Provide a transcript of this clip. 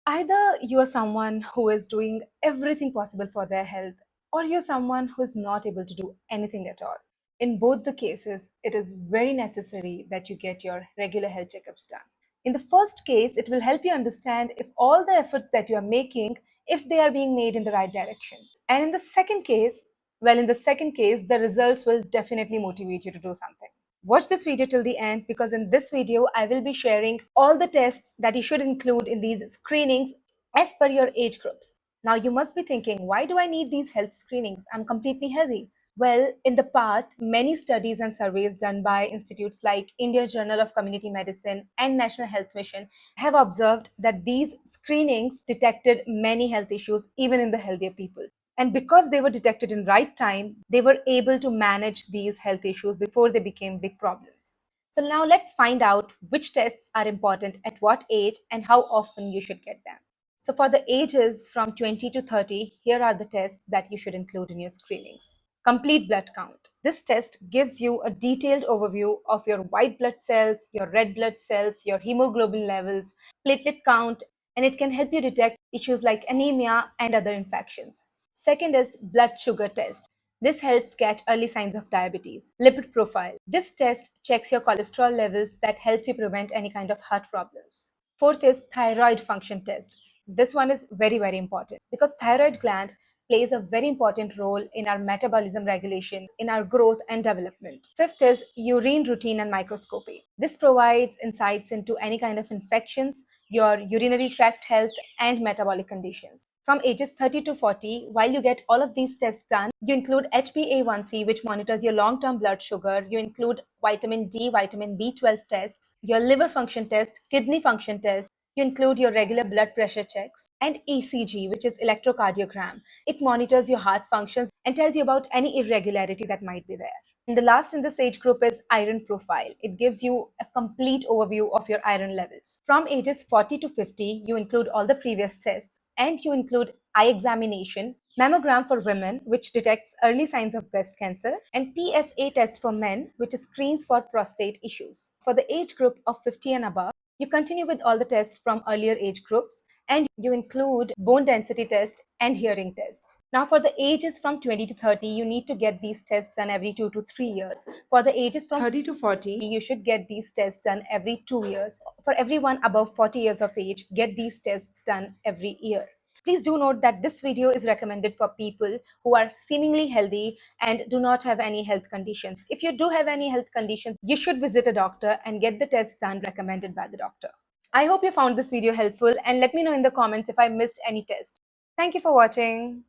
Either you are someone who is doing everything possible for their health, or you're someone who is not able to do anything at all. In both the cases, it is very necessary that you get your regular health checkups done. In the first case, it will help you understand if all the efforts that you are making, if they are being made in the right direction. And in the second case, the results will definitely motivate you to do something. Watch this video till the end because in this video, I will be sharing all the tests that you should include in these screenings as per your age groups. Now, you must be thinking, why do I need these health screenings? I'm completely healthy. Well, in the past, many studies and surveys done by institutes like Indian Journal of Community Medicine and National Health Mission have observed that these screenings detected many health issues even in the healthier people. And because they were detected in right time, they were able to manage these health issues before they became big problems. So now let's find out which tests are important at what age and how often you should get them. So for the ages from 20 to 30, here are the tests that you should include in your screenings. Complete blood count. This test gives you a detailed overview of your white blood cells, your red blood cells, your hemoglobin levels, platelet count, and it can help you detect issues like anemia and other infections. Second is blood sugar test. This helps catch early signs of diabetes. Lipid profile. This test checks your cholesterol levels that helps you prevent any kind of heart problems. Fourth is thyroid function test. This one is very, very important because thyroid gland plays a very important role in our metabolism regulation, in our growth and development. Fifth is urine routine and microscopy. This provides insights into any kind of infections, your urinary tract health, and metabolic conditions. From ages 30 to 40, while you get all of these tests done, you include HbA1c, which monitors your long-term blood sugar. You include vitamin D, vitamin B12 tests, your liver function test, kidney function test. You include your regular blood pressure checks and ECG, which is electrocardiogram. It monitors your heart functions and tells you about any irregularity that might be there. And the last in this age group is iron profile. It gives you a complete overview of your iron levels. From ages 40 to 50, you include all the previous tests and you include eye examination, mammogram for women, which detects early signs of breast cancer, and PSA test for men, which screens for prostate issues. For the age group of 50 and above, you continue with all the tests from earlier age groups and you include bone density test and hearing test. Now, for the ages from 20 to 30, you need to get these tests done every 2 to 3 years. For the ages from 30 to 40, you should get these tests done every 2 years. For everyone above 40 years of age, get these tests done every year. Please do note that this video is recommended for people who are seemingly healthy and do not have any health conditions. If you do have any health conditions, you should visit a doctor and get the tests done recommended by the doctor. I hope you found this video helpful and let me know in the comments if I missed any test. Thank you for watching.